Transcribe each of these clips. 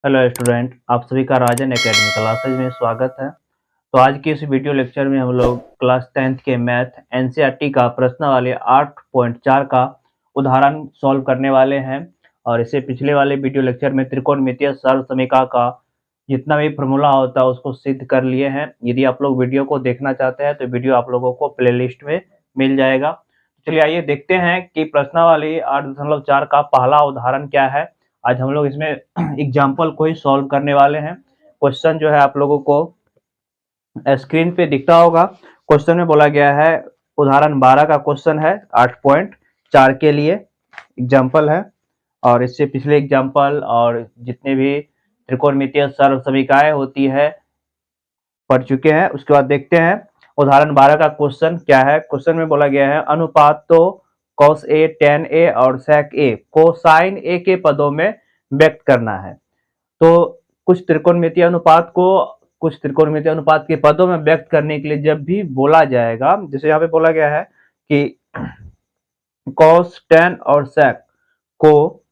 Hello student, आप सभी का राजन एकेडमी क्लासेज में स्वागत है। तो आज के इस वीडियो लेक्चर में हम लोग क्लास 10th के मैथ एनसीईआरटी का प्रश्नावली 8.4 का उदाहरण सॉल्व करने वाले हैं। और इससे पिछले वाले वीडियो लेक्चर में त्रिकोणमितीय सर्वसमीकरण का जितना भी फॉर्मूला होता है उसको सिद्ध कर लिए हैं। यदि आप लोग वीडियो को देखना चाहते हैं तो वीडियो आप लोगों को प्लेलिस्ट में मिल जाएगा। चलिए आइए देखते हैं कि प्रश्नावली 8.4 का पहला उदाहरण क्या है। आज हम लोग इसमें एग्जाम्पल को ही सॉल्व करने वाले हैं। क्वेश्चन जो है आप लोगों को स्क्रीन पे दिखता होगा। क्वेश्चन में बोला गया है, उदाहरण 12 का क्वेश्चन है 8.4 के लिए एग्जाम्पल है। और इससे पिछले एग्जाम्पल और जितने भी त्रिकोणमितीय सर्वसमीकरण होती है पढ़ चुके हैं। उसके बाद देखते हैं उदाहरण 12 का क्वेश्चन क्या है। क्वेश्चन में बोला गया है, अनुपात तो cos a, tan a और sec a को sin a के पदों में व्यक्त करना है। तो कुछ त्रिकोणमितीय अनुपात के पदों में व्यक्त करने के लिए जब भी बोला जाएगा, जैसे यहाँ पे बोला गया है कि cos, tan और sec को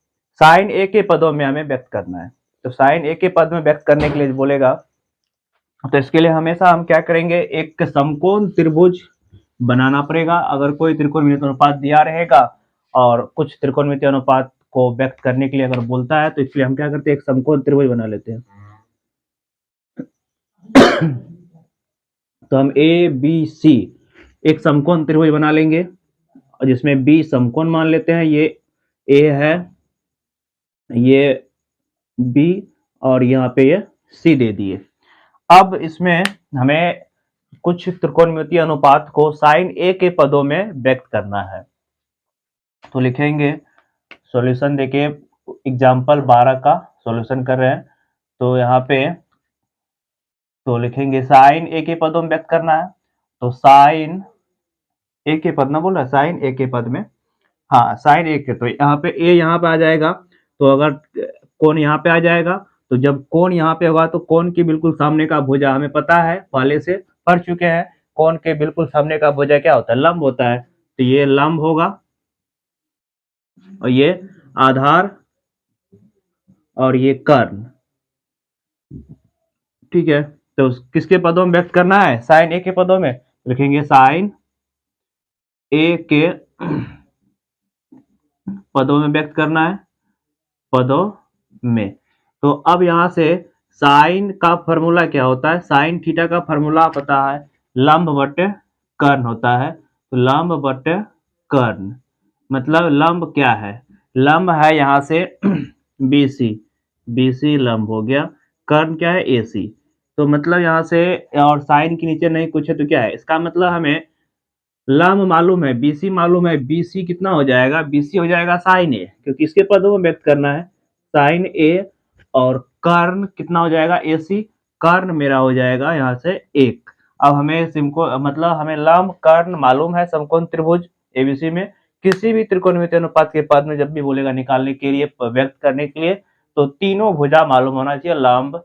sin a के पदों में हमें व्यक्त करना है। तो sin a के पद में व्यक्त करने के लिए बोलेगा, तो इसके लिए हमेशा हम क्या करेंगे, एक समकोण त्रिभुज बनाना पड़ेगा। अगर कोई त्रिकोणमितीय अनुपात दिया रहेगा और कुछ त्रिकोणमितीय अनुपात को व्यक्त करने के लिए अगर बोलता है तो इसलिए हम क्या करते हैं, एक समकोण त्रिभुज बना लेते हैं। तो हम ए बी सी एक समकोण त्रिभुज बना लेंगे जिसमें बी समकोण मान लेते हैं, ये ए है, ये बी और यहाँ पे ये सी दे दिए। अब इसमें हमें कुछ त्रिकोणमितीय अनुपात को साइन ए के पदों में व्यक्त करना है। तो लिखेंगे सॉल्यूशन, देखिए एग्जाम्पल 12 का सॉल्यूशन कर रहे हैं। तो यहाँ पे तो लिखेंगे साइन ए के पदों में व्यक्त करना है। तो साइन ए के पद ना बोल रहा, साइन ए के पद में, हाँ साइन ए के, तो यहाँ पे ए यहाँ पे आ जाएगा। तो अगर कोण यहाँ पे आ जाएगा, तो जब कोण यहाँ पे होगा तो कोण के बिल्कुल सामने का भुजा हमें पता है, पहले से पढ़ चुके हैं। कोण के बिल्कुल सामने का भुजा क्या होता है, लंब होता है। तो ये लंब होगा और ये आधार और ये कर्ण, ठीक है। तो किसके पदों में व्यक्त करना है, साइन ए के पदों में। लिखेंगे साइन ए के पदों में व्यक्त करना है, पदों में। तो अब यहां से साइन का फॉर्मूला क्या होता है, साइन थीटा का फॉर्मूला पता है, लंब बटे कर्ण होता है। तो लंब बटे कर्ण मतलब लंब क्या है, लंब है यहाँ से BC, BC लंब हो गया, कर्ण क्या है AC। तो मतलब यहाँ से, और साइन के नीचे नहीं कुछ है तो क्या है, इसका मतलब हमें लंब मालूम है, BC मालूम है, BC कितना हो जाएगा, BC हो जाएगा साइन ए, क्योंकि इसके पदों में व्यक्त करना है साइन ए। और कर्ण कितना हो जाएगा, AC, कर्ण मेरा हो जाएगा यहाँ से 1। अब हमें मतलब हमें लंब कर्ण मालूम है समकोण त्रिभुज ABC में। किसी भी त्रिकोणमितीय अनुपात के पद में जब भी बोलेगा निकालने के लिए, व्यक्त करने के लिए, तो तीनों भुजा मालूम होना चाहिए, लंब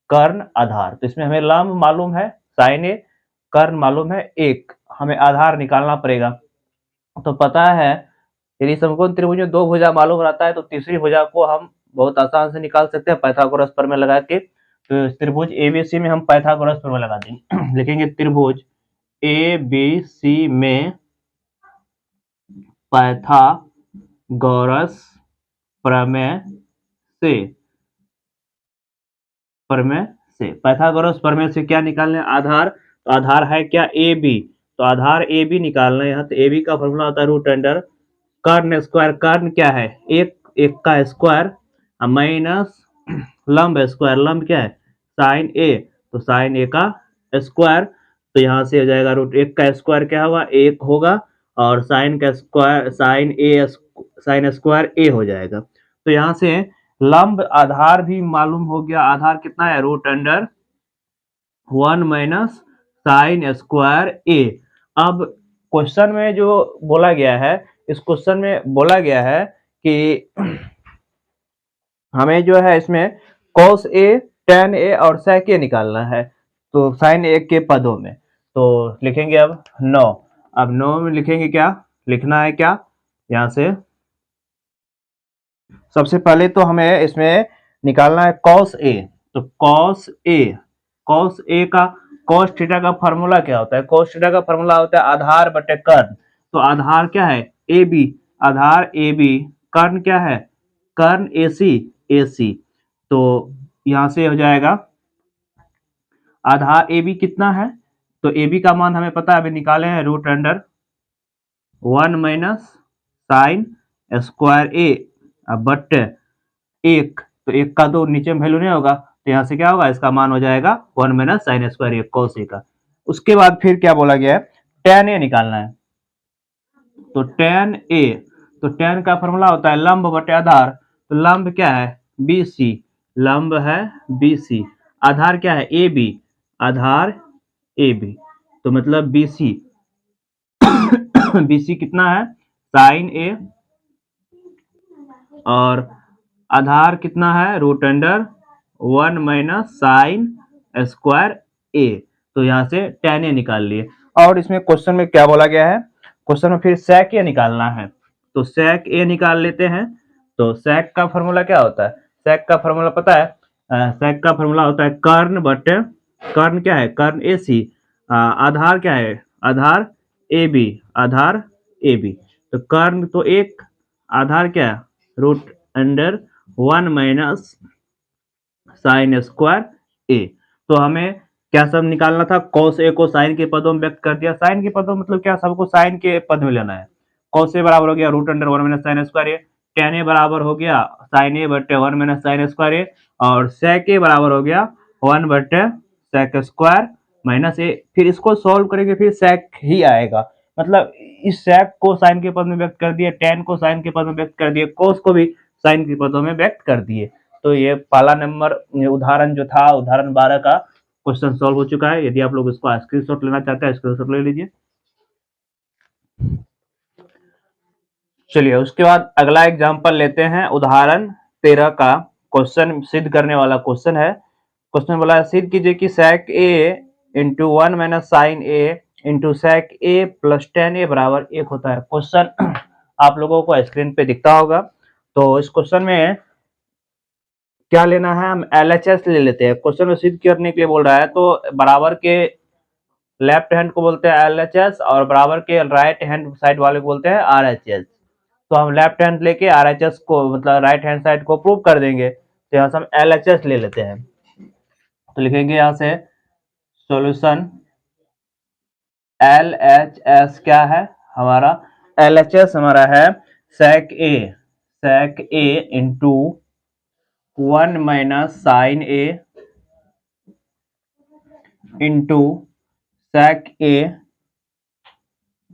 कर्ण आधार। तो इसमें हमें लंब मालूम है साइन ए, कर्ण मालूम है 1, हमें आधार निकालना पड़ेगा। तो पता है यदि समकोण त्रिभुज में दो भुजा मालूम रहता है तो तीसरी भुजा को हम बहुत आसान से निकाल सकते हैं पाइथागोरस प्रमेय लगा के। तो त्रिभुज ABC में हम पाइथागोरस प्रमेय लगा देंगे, लिखेंगे त्रिभुज ABC में पाइथागोरस प्रमेय से पाइथागोरस प्रमेय से क्या निकालना है, आधार। तो आधार है क्या, AB। तो आधार AB निकालना है यहाँ। तो AB का फॉर्मूला होता है रूट अंडर कर्ण स्क्वायर, कर्ण क्या है, एक का स्क्वायर माइनस लंब स्क्वायर, लंब क्या है साइन ए, तो साइन ए का स्क्वायर। तो यहाँ से हो जाएगा रूट 1 का स्क्वायर क्या होगा, 1 होगा, और साइन का स्क्वायर साइन स्क्वायर ए हो जाएगा। तो यहाँ से लंब आधार भी मालूम हो गया, आधार कितना है root under 1 minus sine square A. अब क्वेश्चन में जो बोला गया है, इस क्वेश्चन में बोला गया है कि हमें जो है इसमें cos a, tan a और sec a निकालना है, तो sin a के पदों में। तो लिखेंगे अब 9। अब 9 में लिखेंगे क्या, लिखना है क्या, यहाँ से सबसे पहले तो हमें इसमें निकालना है कॉस ए। तो कॉस ए का कॉस थीटा का फॉर्मूला क्या होता है? कॉस थीटा का फॉर्मूला होता है आधार बटे कर्ण। तो आधार क्या है? A B. Aadhaar A B, कर्ण क्या है? कर्ण ए सी। तो यहां से हो जाएगा आधार ए बी कितना है? तो ए बी का मान हमें पता है, अभी निकाले हैं, root under 1 minus sine square A but एक। तो एक का तो नीचे में वैल्यू नहीं होगा, तो यहाँ से क्या होगा, इसका मान हो जाएगा 1 minus sine square A cos A का। उसके बाद फिर क्या बोला गया है? टेन ए निकालना है। तो टेन ए, तो टेन का फॉर्मूला होता है लंब बटे आधार। तो लंब क्या है? B C. लंब है बी सी। आधार क्या है? A B. Aadhaar A B, तो मतलब बी सी बी सी कितना है? साइन ए, और आधार कितना है? Root under 1 minus sine square A. तो यहां से टेन ए निकाल लिए। और इसमें क्वेश्चन में क्या बोला गया है? क्वेश्चन में फिर सेक ए निकालना है। तो सेक ए निकाल लेते हैं। तो सेक का फॉर्मूला क्या होता है? सेक का फॉर्मूला पता है? सेक का फॉर्मूला होता है कर्ण बटे, कर्ण क्या है? कर्ण ए सी। आधार क्या है? आधार A B. Aadhaar A B, तो कर्ण तो एक, आधार क्या है? Root under 1 minus sine square A. तो हमें क्या सब निकालना था? कॉस ए को साइन के पदों में व्यक्त कर दिया। साइन के पदों मतलब क्या? सबको साइन के पद में लेना है। कॉस ए बराबर हो गया root under 1 minus sine square A. Tan A बराबर हो गया साइन ए बटे 1 माइनस साइन स्क्वायर ए। और सेक ए बराबर हो गया 1 बटे सेक स्क्वायर माइनस ए। फिर इसको सॉल्व करेंगे, फिर सेक ही आएगा। मतलब इस सेक को साइन के पद में व्यक्त कर दिए, टेन को साइन के पद में व्यक्त कर दिए, कोस को भी साइन के पदों में व्यक्त कर दिए। तो ये पहला नंबर उदाहरण जो था, उदाहरण 12 का क्वेश्चन सॉल्व हो चुका है। यदि आप लोग इसको स्क्रीनशॉट लेना चाहते हैं, स्क्रीनशॉट ले लीजिए। चलिए उसके बाद अगला एग्जांपल लेते हैं, उदाहरण 13 का क्वेश्चन सिद्ध करने वाला क्वेश्चन है। क्वेश्चन बोला है सिद्ध कीजिए कि sec a into 1 minus sine A into sec a plus tan A बराबर 1 होता है। क्वेश्चन आप लोगों को स्क्रीन पे दिखता होगा। तो इस क्वेश्चन में क्या लेना है? हम LHS ले लेते हैं। क्वेश्चन में सिद्ध करने के लिए बोल रहा है, तो बराबर के लेफ्ट हैंड को बोलते हैं LHS और बराबर के राइट हैंड साइड वाले को बोलते हैं RHS। तो हम लेफ्ट हैंड लेके RHS को, मतलब राइट हैंड साइड को प्रूव कर देंगे। तो यहाँ से हम LHS ले लेते हैं। तो लिखेंगे यहाँ से सॉल्यूशन LHS क्या है हमारा? LHS हमारा है sec a into 1 minus sine A into sec a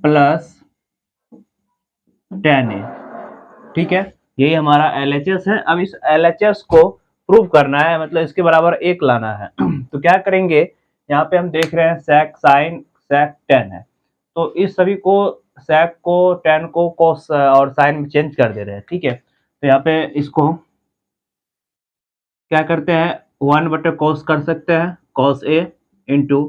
plus tan A. ठीक है, यही हमारा LHS है। अब इस LHS को प्रूव करना है, मतलब इसके बराबर एक लाना है। तो क्या करेंगे? यहाँ पे हम देख रहे हैं sec साइन sec टेन है, तो इस सभी को sec को टेन को cos और साइन में चेंज कर दे रहे हैं। ठीक है, तो यहाँ पे इसको क्या करते हैं? 1 बटे cos कर सकते हैं, cos a into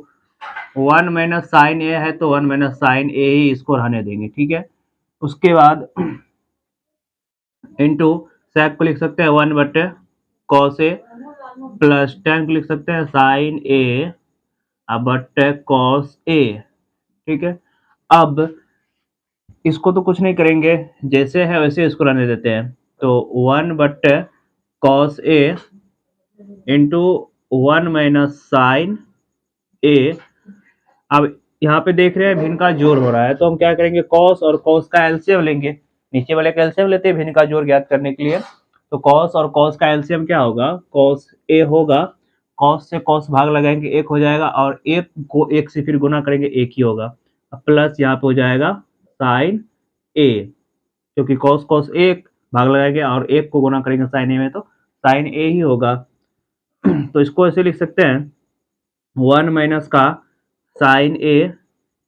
1 minus sine A है, तो 1 माइनस साइन ए ही इसको रहने देंगे। ठीक है, उसके बाद इंटू sec को लिख सकते हैं 1 बटे cos ए प्लस टेन को लिख सकते हैं साइन ए बटे cos ए। ठीक है, अब इसको तो कुछ नहीं करेंगे, जैसे है वैसे इसको रहने देते हैं। तो 1 बटे cos ए इंटू 1 माइनस साइन ए। अब यहाँ पे देख रहे हैं भिन्न का जोड़ हो रहा है, तो हम क्या करेंगे? cos और cos का एलसीएम लेंगे। नीचे वाले का एलसीएम लेते हैं भिन्न का जोड़ ज्ञात करने के लिए। तो cos और cos का एलसीएम क्या होगा? cos a होगा, cos से cos भाग लगाएंगे, एक हो जाएगा, और एक को एक से फिर गुना करेंगे, एक ही होगा। प्लस यहाँ पे हो जाएगा साइन a, क्योंकि cos एक भाग लगाएंगे और एक को गुना करेंगे साइन ए में, तो साइन ए ही होगा। तो इसको ऐसे लिख सकते हैं 1 माइनस का साइन ए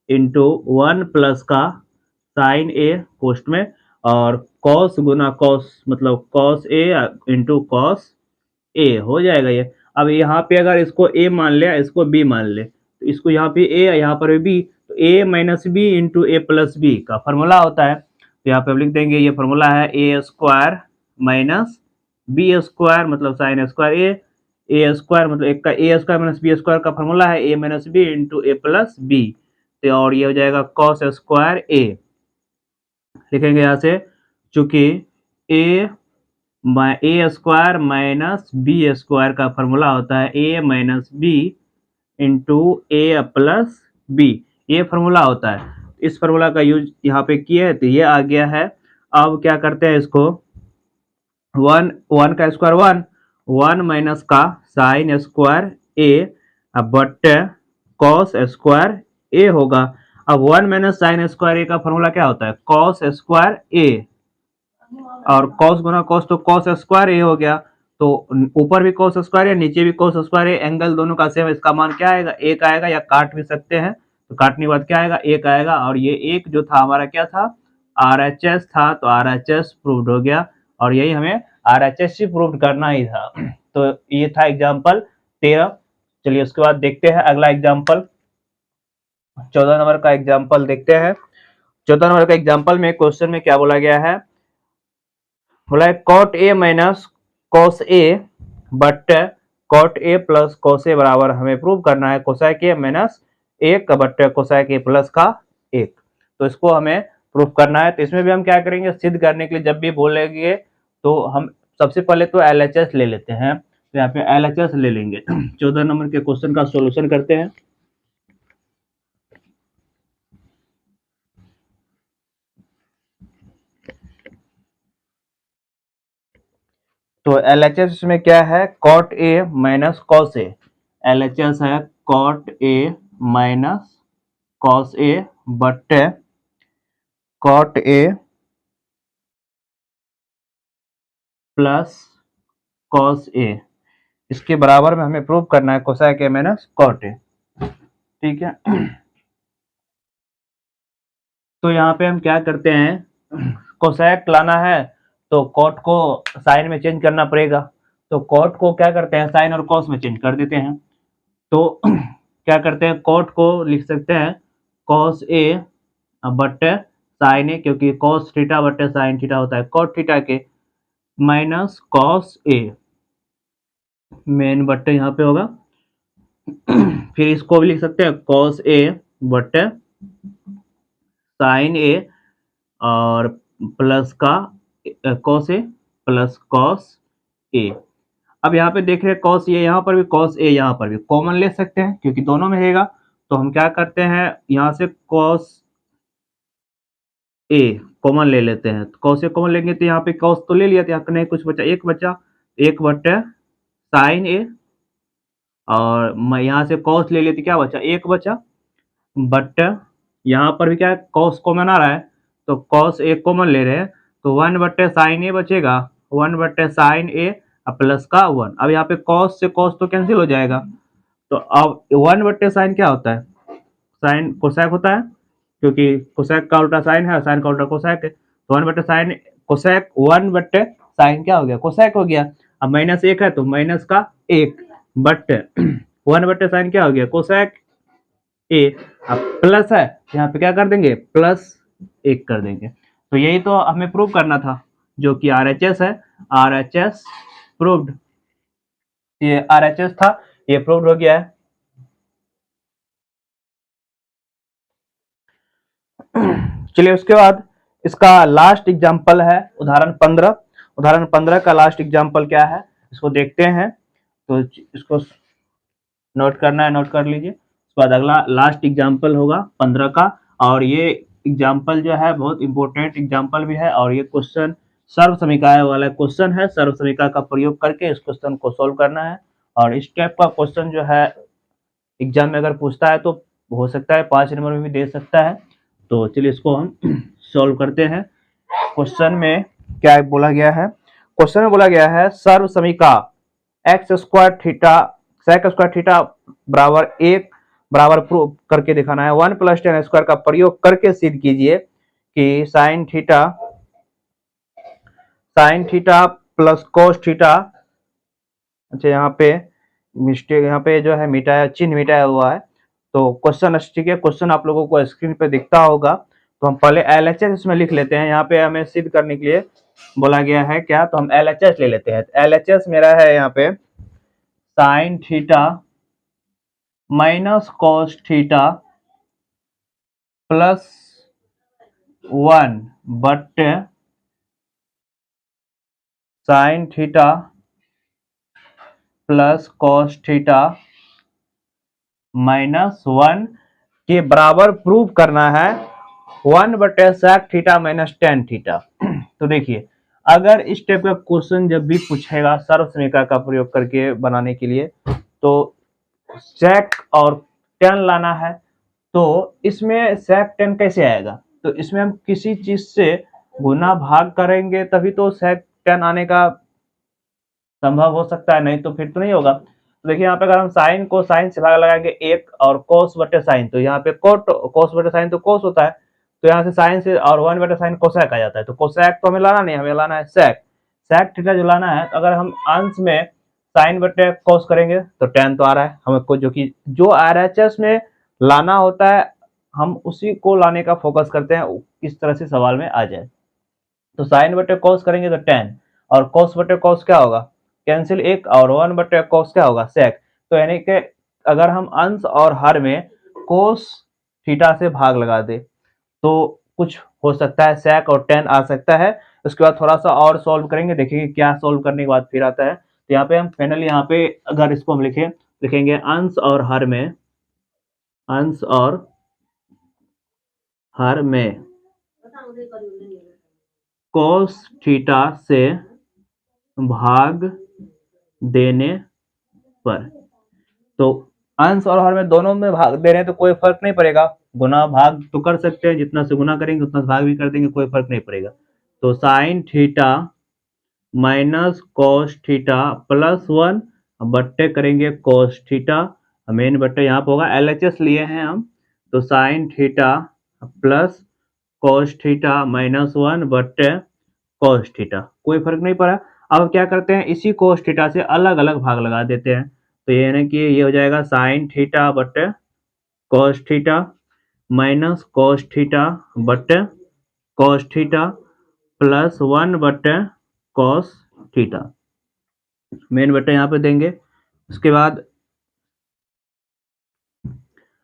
इंटू 1 प्लस का साइन ए पोस्ट में, और cos गुना cos मतलब cos ए इंटू cos ए हो जाएगा ये। अब यहाँ पे अगर इसको a मान लिया, इसको b मान ले, तो इसको यहाँ पे a, यहाँ पर b, तो a minus B into A plus B का फॉर्मूला होता है। तो यहाँ पे हम लिख देंगे, ये फॉर्मूला है a square minus B square मतलब साइन स्क्वायर ए स्क्वायर मतलब एक का A square minus B square का फॉर्मूला है A minus B into A plus B, तो और ये हो जाएगा कॉस स्क्वायर ए। लिखेंगे यहाँ से, चूंकि ए स्क्वायर माइनस बी स्क्वायर का फॉर्मूला होता है A minus B into A plus B, ये फॉर्मूला होता है। इस फॉर्मूला का यूज यहाँ पे किए तो ये आ गया है। अब क्या करते हैं इसको, वन का स्क्वायर वन माइनस का साइन स्क्वायर ए बट कॉस स्क्वायर ए होगा। अब one minus sine square A का फॉर्मूला क्या होता है, कॉस स्क्वायर ए, और कॉस गुना कॉस तो कॉस स्क्वायर ए हो गया, तो ऊपर भी कॉस स्क्वायर है नीचे भी कॉस स्क्वायर है, एंगल दोनों का सेम, इसका मान क्या आएगा, एक आएगा, या काट भी सकते हैं तो काटने के बाद क्या आएगा, एक आएगा। और ये एक जो था हमारा क्या था, RHS था, तो RHS प्रूव्ड हो गया, और यही हमें RHS ही प्रूव्ड करना ही था। तो ये था एग्जाम्पल 13। चलिए उसके बाद देखते हैं अगला एग्जाम्पल, 14 नंबर का एग्जाम्पल देखते हैं। 14 नंबर का एग्जाम्पल में क्वेश्चन में क्या बोला गया है, बोला है cot A minus cos A बट cot A plus cos A बराबर हमें प्रूव करना है कोसाइक ए माइनस एक बट कोसाइक ए प्लस का एक, तो इसको हमें प्रूफ करना है। तो इसमें भी हम क्या करेंगे, सिद्ध करने के लिए जब भी बोलेंगे तो हम सबसे पहले तो LHS ले लेते हैं, तो यहाँ पे LHS ले लेंगे। 14 नंबर के क्वेश्चन का सॉल्यूशन करते हैं। तो LHS में क्या है, cot A minus cos A, LHS है cot A minus cos A बट cot A plus cos A, इसके बराबर में हमें प्रूव करना है cosec A minus cot A, ठीक है। तो यहाँ पे हम क्या करते हैं, कोसाइक लाना है तो कॉट को साइन में चेंज करना पड़ेगा, तो कॉट को क्या करते हैं साइन और कॉस में चेंज कर देते हैं। तो क्या करते हैं, कॉट को लिख सकते हैं कॉस ए बट साइन ए, क्योंकि cos theta but sine theta होता है कॉट थीटा के, minus cos A men but यहाँ पे होगा। फिर इसको भी लिख सकते हैं कॉस ए बट साइन ए और प्लस का कॉस ए प्लस कॉस ए। अब यहाँ पे देख रहे हैं कॉस ए, यहाँ पर भी कॉस ए, यहाँ पर भी कॉमन ले सकते हैं क्योंकि दोनों में रहेगा, तो हम क्या करते हैं यहाँ से कॉस ए कॉमन ले लेते हैं। तो कॉस ए कॉमन लेंगे तो यहाँ पे कॉस तो ले लिया था, यहाँ नहीं कुछ बचा, एक बचा, एक बटे साइन ए, और मैं यहाँ से कॉस ले लेते क्या बचा, एक बचा, बट यहाँ पर भी क्या है कॉस कॉमन आ रहा है तो कॉस ए कॉमन ले रहे हैं, तो वन बटे साइन ए बचेगा, वन बटे साइन ए प्लस का वन। अब यहाँ पे कॉस से कॉस तो कैंसिल हो जाएगा, तो अब वन बटे साइन क्या होता है, साइन कोसैक होता है, क्योंकि कोसैक का उल्टा साइन है, साइन का उल्टा कोसैक है, तो वन बटे साइन कोसैक, वन बटे साइन क्या हो गया, कोसैक हो गया। अब माइनस एक है तो माइनस का एक, बट वन बटे साइन क्या हो गया, कोसैक ए, अब प्लस है यहाँ पे क्या कर देंगे, प्लस एक कर देंगे। तो यही तो हमें प्रूव करना था, जो कि RHS है, RHS प्रूव्ड, ये RHS था, ये प्रूव्ड हो गया है। चलिए उसके बाद इसका लास्ट एग्जाम्पल है उदाहरण 15। उदाहरण 15 का लास्ट एग्जाम्पल क्या है इसको देखते हैं, तो इसको नोट करना है, नोट कर लीजिए। उसके बाद अगला लास्ट एग्जाम्पल होगा 15 का, और ये एग्जाम्पल जो है बहुत इंपॉर्टेंट एग्जाम्पल भी है, और ये क्वेश्चन सर्व समीकरण वाला क्वेश्चन है, सर्व समीकरण का प्रयोग करके इस क्वेश्चन को सोल्व करना है। और इस टाइप का क्वेश्चन जो है एग्जाम में अगर पूछता है तो हो सकता है 5 नंबर में भी दे सकता है। तो चलिए इसको हम सोल्व करते हैं। क्वेश्चन में क्या बोला गया है, क्वेश्चन में बोला गया है सर्व समीकरण X square theta sec square theta बराबर एक बराबर प्रूव करके दिखाना है, 1 प्लस टेन स्क्वायर का प्रयोग करके सिद्ध कीजिए कि sine theta plus cos theta, अच्छा यहाँ पे मिस्टेक, यहाँ पे जो है मिटाया, चिन्ह मिटाया हुआ है, तो क्वेश्चन ठीक है, क्वेश्चन आप लोगों को स्क्रीन पे दिखता होगा। तो हम पहले LHS इसमें लिख लेते हैं, यहाँ पे हमें सिद्ध करने के लिए बोला गया है क्या, तो हम LHS ले लेते हैं। LHS मेरा है यहाँ पे sine theta minus cos theta plus 1 बट्टे sine theta plus cos theta -1 के बराबर प्रूव करना है 1 बटे sec theta minus tan theta. तो देखिए, अगर इस टाइप का क्वेश्चन जब भी पूछेगा सर्व समीकरण का प्रयोग करके बनाने के लिए, तो sec और tan लाना है, तो इसमें sec tan कैसे आएगा, तो इसमें हम किसी चीज से गुना भाग करेंगे तभी तो sec tan आने का संभव हो सकता है, नहीं तो फिर तो नहीं होगा। तो देखिए यहाँ पे अगर हम साइन को साइन से भाग लगाएंगे एक, और कोस बटे साइन, तो यहाँ पे कोस बटे साइन तो कोस होता है, तो यहाँ से साइन से और 1 बटे साइन कोसेक आ जाता है। तो कोसेक तो हमें लाना नहीं, हमें लाना है सेक। सेक थीटा जो लाना है, तो अगर हम अंश में साइन बटे कोस करेंगे तो tan तो आ रहा है हमको, जो कि जो RHS में लाना होता है हम उसी को लाने का फोकस करते हैं, किस तरह से सवाल में आ जाए। तो साइन बटे कोस करेंगे तो tan, और कोस बटे कोस क्या होगा, कैंसिल एक, और 1 बटे कोस क्या होगा, सेक। तो यानी कि अगर हम अंश और हर में कोस थीटा से भाग लगा दे तो कुछ हो सकता है, सेक और tan आ सकता है। उसके बाद थोड़ा सा और सॉल्व करेंगे, देखेंगे क्या सॉल्व करने के बाद फिर आता है। तो यहाँ पे हम फाइनली यहाँ पे अगर इसको हम लिखेंगे अंश और हर में, अंश और हर में कोस थीटा से भाग देने पर, तो अंश और हर में दोनों में भाग दे रहे हैं तो कोई फर्क नहीं पड़ेगा, गुना भाग तो कर सकते हैं, जितना से गुना करेंगे उतना से भाग भी कर देंगे, कोई फर्क नहीं पड़ेगा। तो sine theta minus cos theta plus 1 बट्टे करेंगे कॉस थीटा, मेन बट्टे यहाँ पे होगा, LHS लिए हैं हम, तो sine theta plus cos theta -1 बट्टे कॉस थीटा, कोई फर्क नहीं पड़ा। अब क्या करते हैं, इसी कॉस थीटा से अलग अलग भाग लगा देते हैं, तो ये यानी कि ये हो जाएगा साइन थीटा बट्टे cos theta minus cos theta बट्टे कॉस थीटा प्लस 1 बट्टे कॉस थीटा, मेन बट्टे यहाँ पे देंगे। उसके बाद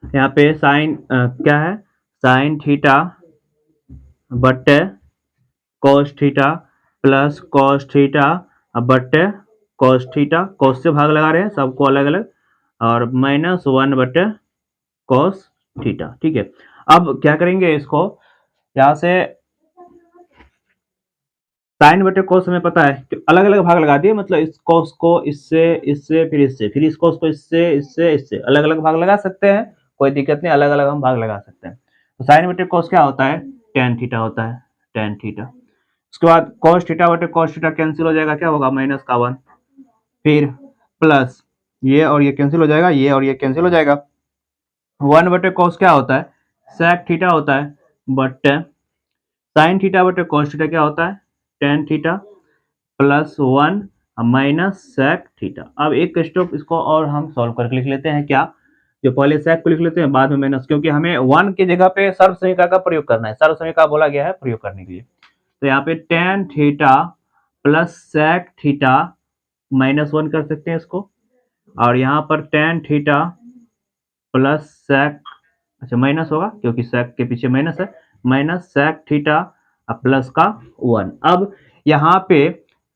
यहाँ पे साइन क्या है, साइन थीटा बट्टे cos theta plus cos theta बट्टे कॉस थीटा, कॉस से भाग लगा रहे हैं सबको अलग अलग, और -1 बट्टे कॉस थीटा। ठीक है, अब क्या करेंगे, इसको यहाँ से साइन बटे कोस हमें पता है कि अलग अलग भाग लगा दिए, मतलब इस कोस को इससे इससे फिर इससे, फिर इस कोस को इससे इससे इससे अलग अलग भाग लगा सकते हैं, कोई दिक्कत नहीं, अलग अलग हम भाग लगा सकते हैं। तो साइन बटे कोस क्या होता है, tan थीटा होता है, tan थीटा। उसके बाद cos थीटा बटे cos थीटा कैंसिल हो जाएगा, क्या होगा -1, फिर प्लस ये और ये कैंसिल हो जाएगा, ये और ये कैंसिल हो जाएगा। 1 बटे cos क्या होता है, sec थीटा होता है, बट साइन थीटा बटे cos थीटा क्या होता है, tan theta plus 1 minus sec theta. अब एक स्टेप इसको और हम सॉल्व करके लिख लेते हैं, क्या, जो पहले sec को लिख लेते हैं बाद में माइनस, क्योंकि हमें 1 की जगह पे सर्व समीकरण का प्रयोग करना है, सर्व समीकरण बोला गया है प्रयोग करने के लिए। तो यहाँ पे tan theta plus sec theta -1 कर सकते हैं इसको, और यहाँ पर tan थीटा प्लस sec, अच्छा माइनस होगा क्योंकि sec के पीछे माइनस है, माइनस sec थीटा प्लस का 1। अब यहाँ पे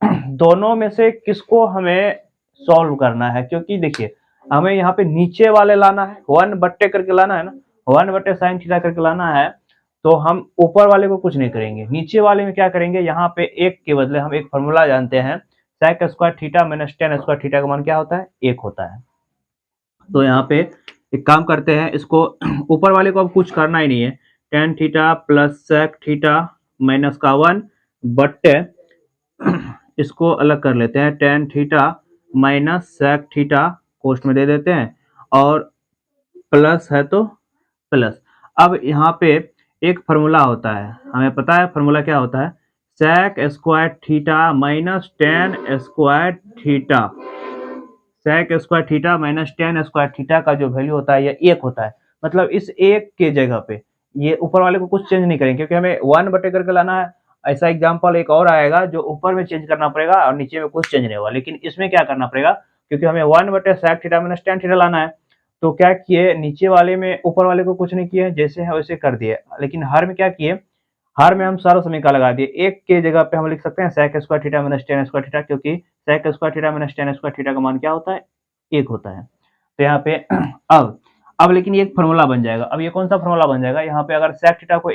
दोनों में से किसको हमें सॉल्व करना है, क्योंकि देखिए हमें यहाँ पे नीचे वाले लाना है, 1 बट्टे करके लाना है ना, 1 बट्टे साइन थीटा करके लाना है, तो हम ऊपर वाले को कुछ नहीं करेंगे, नीचे वाले में क्या करेंगे, यहाँ पे एक के बदले हम एक फॉर्मूला जानते हैं, sec square theta minus tan square theta का मान क्या होता है, 1 होता है। तो यहाँ पे एक काम करते हैं, इसको ऊपर वाले को अब कुछ करना ही नहीं है, tan theta plus sec theta minus का 1 बट्टे इसको अलग कर लेते हैं, tan theta minus sec theta कोष्ट में दे देते हैं, और प्लस है तो प्लस। अब यहाँ पे एक फार्मूला होता है, हमें पता है फार्मूला क्या होता है, sec square theta minus tan square theta, sec square theta minus tan square theta का जो वैल्यू होता है ये 1 होता है। मतलब इस 1 के जगह पे ये ऊपर वाले को कुछ चेंज नहीं करेंगे, क्योंकि हमें 1 बटे करके लाना है, ऐसा एग्जाम्पल एक और आएगा जो ऊपर में चेंज करना पड़ेगा और नीचे में कुछ चेंज नहीं होगा, लेकिन इसमें क्या करना पड़ेगा, क्योंकि हमें 1/sec theta minus tan theta लाना है, तो क्या किए, नीचे वाले में ऊपर वाले को कुछ नहीं किए, जैसे है वैसे कर दिए। लेकिन हर में क्या किए, हर में हम सारा समीकरण लगा दिए। एक के जगह पे हम लिख सकते हैं sec square theta minus tan square theta, क्योंकि sec square theta minus tan square theta का मान क्या होता है, 1 होता है। तो यहाँ पे अब लेकिन ये एक फॉर्मूला बन जाएगा। अब ये कौन सा फॉर्मूला बन जाएगा, यहाँ पे अगर sec थीटा को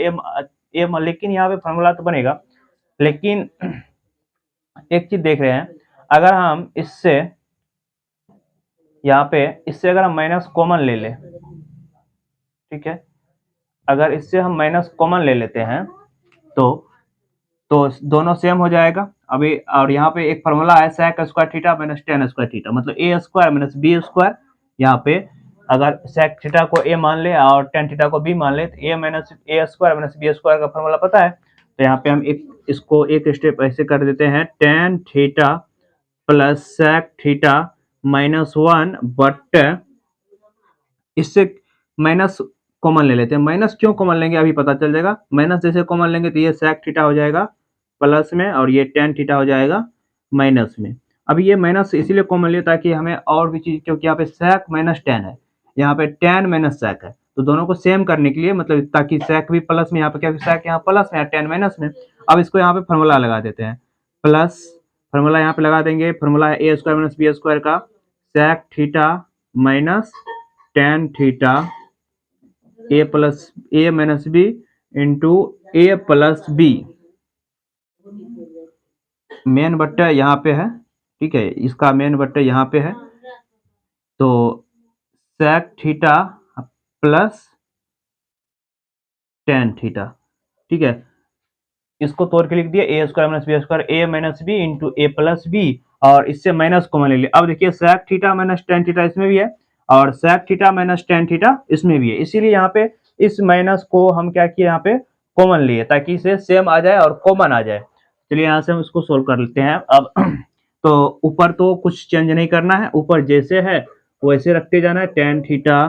m लेकिन यहाँ पे फॉर्मूला तो बनेगा, लेकिन एक चीज देख रहे हैं, अगर हम इससे यहाँ पे इससे अगर हम माइनस कॉमन ले ले, ठीक है, अगर इससे हम माइनस कॉमन ले लेते हैं तो दोनों सेम हो जाएगा। अभी और यहाँ पे एक फॉर्मूला है sec square theta minus tan square theta, मतलब a square minus b square. यहाँ पे अगर sec थीटा को a मान ले और tan थीटा को b मान ले, तो a square minus b square का फॉर्मूला पता है। तो यहाँ पे हम इसको एक स्टेप ऐसे कर देते हैं, tan theta plus sec theta minus 1 but इससे माइनस कॉमन ले लेते हैं। माइनस क्यों कॉमन लेंगे अभी पता चल जाएगा। माइनस जैसे कॉमन लेंगे तो ये sec थीटा हो जाएगा प्लस में और ये tan थीटा हो जाएगा माइनस में। अभी ये माइनस इसीलिए कॉमन लिया ताकि हमें और भी चीज, क्योंकि यहाँ पे sec माइनस tan है, यहाँ पे tan माइनस sec है, तो दोनों को सेम करने के लिए, मतलब ताकि sec भी प्लस में, यहाँ पे क्या sec यहाँ प्लस में tan माइनस में। अब इसको यहाँ पे फॉर्मूला लगा देते हैं, प्लस फॉर्मूला यहाँ पे लगा देंगे, फॉर्मूला है a square minus b square का sec theta minus tan theta a plus a minus b into a plus b, main बट्टा यहाँ पे है, ठीक है, इसका मेन बट्टा यहाँ पे है, तो sec theta plus tan theta, ठीक है, इसको तोड़ के लिख दिया a square minus b square a minus b into a plus b, और इससे माइनस कॉमन ले लिया। अब देखिए sec theta minus tan theta इसमें भी है और sec theta minus tan theta इसमें भी है, इसीलिए यहाँ पे इस माइनस को हम क्या किए, यहाँ पे कॉमन लिए ताकि इसे सेम आ जाए और कॉमन आ जाए। चलिए यहाँ से हम इसको सोल्व कर लेते हैं। अब तो ऊपर तो कुछ चेंज नहीं करना है, ऊपर जैसे है वैसे रखते जाना है, tan theta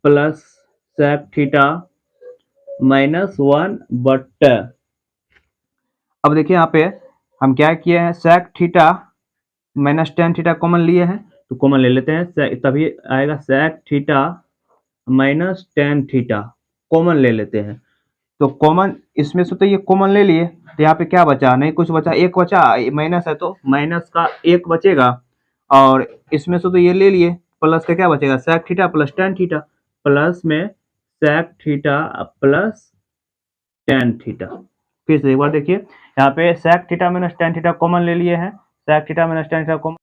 plus sec theta minus 1 but, अब देखिए यहाँ पे हम क्या किए हैं, sec theta minus tan theta common लिए हैं, तो कॉमन ले लेते हैं, तभी आएगा sec theta minus tan theta, common ले लेते हैं। तो कॉमन इसमें से तो ये कॉमन ले लिए, तो यहाँ पे क्या बचा, नहीं कुछ बचा, एक बचा, माइनस है तो माइनस का एक बचेगा, और इसमें से तो ये ले लिए, प्लस का क्या बचेगा, sec theta plus tan theta, plus में sec theta plus tan theta. फिर से एक बार देखिए, यहाँ पे sec theta minus tan theta common ले लिए हैं, sec theta minus tan theta common,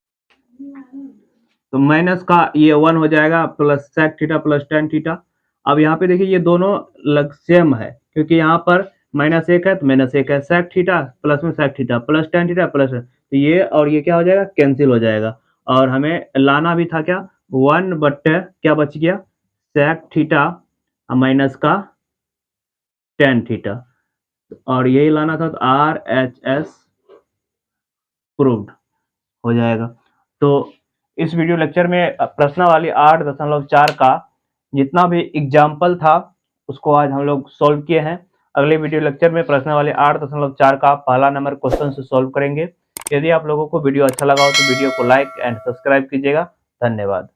तो माइनस का ये 1 हो जाएगा plus sec theta plus tan theta. अब यहाँ पे देखिए ये दोनों लग सेम है, क्योंकि यहाँ पर माइनस 1 है तो माइनस 1 है, sec थीटा प्लस में sec theta plus tan theta plus, तो ये और ये क्या हो जाएगा, कैंसिल हो जाएगा। और हमें लाना भी था क्या, 1 बट्टे क्या बच गया, sec थीटा माइनस का tan थीटा, और यही लाना था, तो RHS प्रूव्ड हो जाएगा। तो इस वीडियो लेक्चर में प्रश्नावली 8.4 का जितना भी एग्जाम्पल था उसको आज हम लोग सॉल्व किए हैं। अगले वीडियो लेक्चर में प्रश्नावली 8.4 का पहला नंबर क्वेश्चन से सॉल्व करेंगे। यदि आप लोगों को वीडियो अच्छा लगा हो तो वीडियो को लाइक एंड सब्सक्राइब कीजिएगा। धन्यवाद।